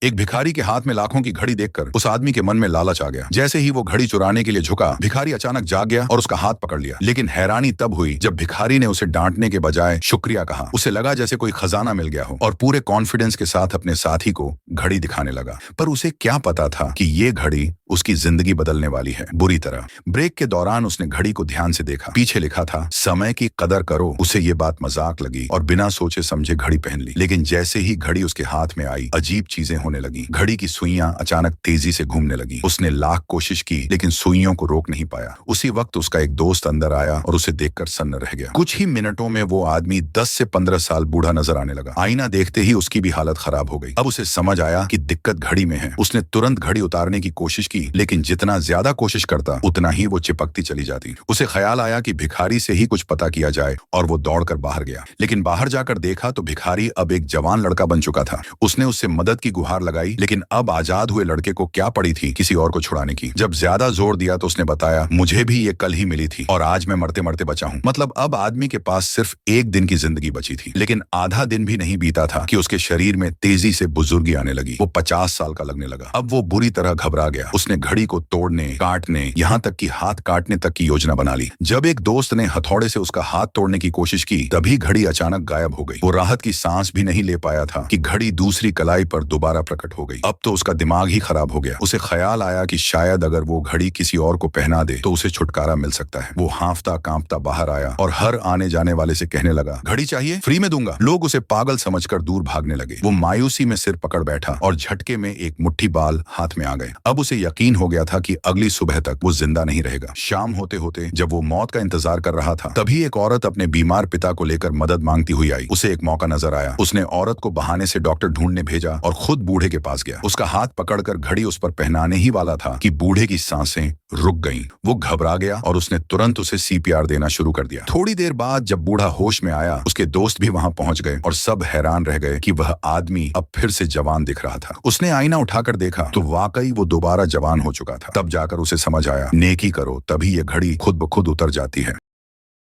एक भिखारी के हाथ में लाखों की घड़ी देखकर उस आदमी के मन में लालच आ गया। जैसे ही वो घड़ी चुराने के लिए झुका, भिखारी अचानक जाग गया और उसका हाथ पकड़ लिया। लेकिन हैरानी तब हुई जब भिखारी ने उसे डांटने के बजाय शुक्रिया कहा। उसे लगा जैसे कोई खजाना मिल गया हो और पूरे कॉन्फिडेंस के साथ अपने साथी को घड़ी दिखाने लगा। पर उसे क्या पता था कि ये घड़ी उसकी जिंदगी बदलने वाली है, बुरी तरह। ब्रेक के दौरान उसने घड़ी को ध्यान से देखा। पीछे लिखा था, समय की कदर करो। उसे ये बात मजाक लगी और बिना सोचे समझे घड़ी पहन ली। लेकिन जैसे ही घड़ी उसके हाथ में आई, अजीब चीजें होने लगी। घड़ी की सुइयां अचानक तेजी से घूमने लगी। उसने लाख कोशिश की लेकिन सुइयों को रोक नहीं पाया। उसी वक्त उसका एक दोस्त अंदर आया और उसे देखकर सन्न रह गया। कुछ ही मिनटों में वो आदमी 10 से 15 साल बूढ़ा नजर आने लगा। आईना देखते ही उसकी भी हालत खराब हो गई। अब उसे समझ आया कि दिक्कत घड़ी में है। उसने तुरंत घड़ी उतारने की कोशिश की, लेकिन जितना ज्यादा कोशिश करता उतना ही वो चिपकती चली जाती। उसे ख्याल आया कि भिखारी से ही कुछ पता किया जाए और वो दौड़कर बाहर गया। लेकिन बाहर जाकर देखा तो भिखारी अब एक जवान लड़का बन चुका था। उसने उससे मदद की गुहार लगाई, लेकिन अब आजाद हुए लड़के को क्या पड़ी थी किसी और को छुड़ाने की। जब ज्यादा जोर दिया तो उसने बताया, मुझे भी ये कल ही मिली थी और आज मैं मरते मरते बचा हूँ। मतलब अब आदमी के पास सिर्फ एक दिन की जिंदगी बची थी। लेकिन आधा दिन भी नहीं बीता था कि उसके शरीर में तेजी से बुजुर्गी आने लगी। वो 50 साल का लगने लगा। अब वो बुरी तरह घबरा गया। उसने घड़ी को तोड़ने, काटने, यहाँ तक कि हाथ काटने तक की योजना बना ली। जब एक दोस्त ने हथौड़े से उसका हाथ तोड़ने की कोशिश की, तभी घड़ी अचानक गायब हो गई। वो राहत की सांस भी नहीं ले पाया था कि घड़ी दूसरी कलाई पर दोबारा प्रकट हो गई। अब तो उसका दिमाग ही खराब हो गया। उसे ख्याल आया कि शायद अगर वो घड़ी किसी और को पहना दे तो उसे छुटकारा मिल सकता है। वो हांफता कांपता बाहर आया और हर आने जाने वाले से कहने लगा, घड़ी चाहिए, फ्री में दूंगा। लोग उसे पागल समझकर दूर भागने लगे। वो मायूसी में सिर पकड़ बैठा और झटके में एक मुट्ठी बाल हाथ में आ गए। अब उसे यकीन हो गया था कि अगली सुबह तक वो जिंदा नहीं रहेगा। शाम होते होते जब वो मौत का इंतजार कर रहा था, तभी एक औरत अपने बीमार पिता को लेकर मदद मांगती हुई आई। उसे एक मौका नजर आया। उसने औरत को बहाने से डॉक्टर ढूंढने भेजा और खुद बूढ़े के पास गया। उसका हाथ पकड़कर घड़ी उस पर पहनाने ही वाला था कि बूढ़े की सांसें रुक गईं। वो घबरा गया और उसने तुरंत उसे सीपीआर देना शुरू कर दिया। थोड़ी देर बाद जब बूढ़ा होश में आया, उसके दोस्त भी वहां पहुंच गए और सब हैरान रह गए कि वह आदमी अब फिर से जवान दिख रहा था। उसने आईना उठाकर देखा तो वाकई वो दोबारा जवान हो चुका था। तब जाकर उसे समझ आया, नेकी करो तभी ये घड़ी खुद ब खुद उतर जाती है।